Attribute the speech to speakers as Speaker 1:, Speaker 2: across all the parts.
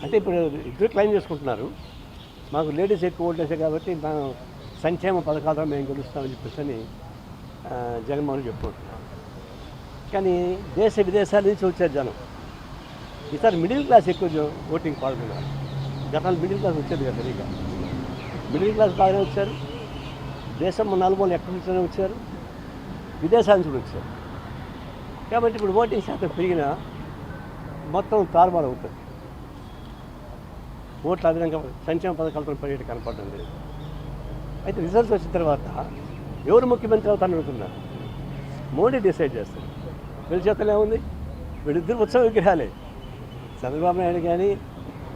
Speaker 1: అంటే ఇప్పుడు ఇద్దరు క్లైమ్ చేసుకుంటున్నారు, మాకు లేడీస్ ఎక్కువ ఓటేసే కాబట్టి మనం సంక్షేమ పథకాలతో మేము గెలుస్తామని చెప్పేసి జగన్మోహన్ చెప్పుకుంటున్నాం. కానీ దేశ విదేశాల నుంచి వచ్చారు జనం. ఈసారి మిడిల్ క్లాస్ ఎక్కువ ఓటింగ్ పాల్గొన్నారు. గతంలో మిడిల్ క్లాస్ వచ్చేది కదా సరిగా. మిడిల్ క్లాస్ బాగానే వచ్చారు, దేశం నలుమూలలు ఎక్కడి నుంచో వచ్చారు, విదేశాల నుంచి వచ్చారు. కాబట్టి ఇప్పుడు ఓటింగ్ శాతం పెరిగినా మొత్తం తారుమారు అవుతుంది. ఓట్లు అదనంగా సంక్షేమ పథకాలతో పెరిగేది కనపడడం లేదు. అయితే రిజల్ట్స్ వచ్చిన తర్వాత ఎవరు ముఖ్యమంత్రి అవుతారని అనుకున్నారు, మోడీ డిసైడ్ చేస్తారు. వీళ్ళ చేతనే ఉంది, వీళ్ళిద్దరు ఉత్సవ విగ్రహాలే. చంద్రబాబు నాయుడు కానీ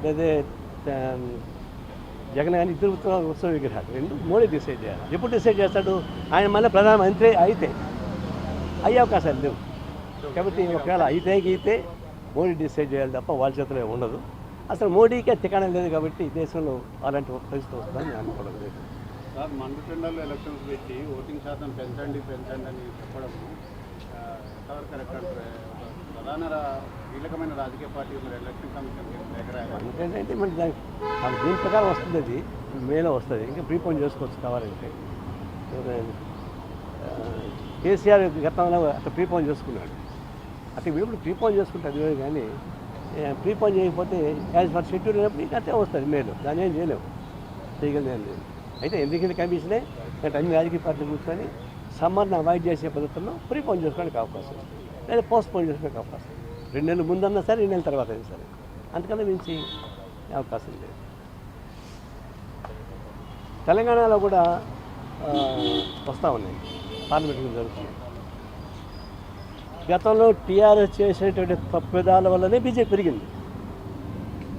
Speaker 1: లేదా జగన్ కానీ ఇద్దరు ఉత్సవ విగ్రహాలు. రెండు మోడీ డిసైడ్ చేయాలి. ఎప్పుడు డిసైడ్ చేస్తాడు? ఆయన మళ్ళీ ప్రధానమంత్రి అయితే అయ్యే అవకాశాలు లేవు. కాబట్టి ఒకవేళ అయితే మోడీ డిసైడ్ చేయాలి తప్ప వాళ్ళ చేతిలో ఉండదు. అసలు మోడీకే ఠికాణం లేదు. కాబట్టి దేశంలో అలాంటి పరిస్థితి వస్తుందని నేను అనుకోవడం లేదు.
Speaker 2: సార్, మండుటెండర్లో ఎలక్షన్స్ పెట్టి ఓటింగ్ శాతం పెంచండి అని చెప్పడం ఎంతవరకు కరెక్ట్ అంటారు? ప్రధాన కీలకమైన రాజకీయ పార్టీ ఎలక్షన్ కమిషన్
Speaker 1: ఏంటంటే మరి దీని ప్రకారం వస్తుంది, అది మేలో వస్తుంది. ఇంకా ప్రీపోన్ చేసుకోవచ్చు కావాలంటే. కేసీఆర్ గతంలో అట్లా ప్రీపోన్ చేసుకున్నాడు. అట్లా ఇప్పుడు ప్రీపోన్ చేసుకుంటే అది వేరు. కానీ ప్రీపోన్ చేయకపోతే యాజ్ ఫర్ షెడ్యూల్ అయినప్పుడు ఇంకా అట్టే వస్తుంది మేలు. దాన్ని ఏం చేయలేము, చేయగలిగేది లేదు. అయితే ఎన్నికల కమిషనే అంటే అన్ని రాజకీయ పార్టీలు కూర్చొని సమ్మర్ని అవాయిడ్ చేసే పద్ధతుల్లో ప్రీపోన్ చేసుకోవడానికి అవకాశం, లేదా పోస్ట్పోన్ చేసుకోవడానికి అవకాశం. 2 నెలలు ముందన్నా సరే, 2 నెలల తర్వాత అయినా సరే, అంతకన్నా మించి అవకాశం లేదు. తెలంగాణలో కూడా వస్తూ ఉన్నాయి, పార్లమెంట్ జరుగుతున్నాయి. గతంలో టీఆర్ఎస్ చేసినటువంటి తప్పిదాల వల్లనే బీజేపీ పెరిగింది.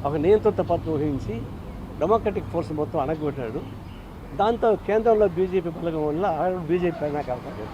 Speaker 1: ఒక నియంత్రిత పద్ధతి ఊహించి డెమోక్రటిక్ ఫోర్స్ మొత్తం అణగొట్టాడు. దాంతో కేంద్రంలో బీజేపీ బలగం వల్ల బీజేపీ పైన అవకాశం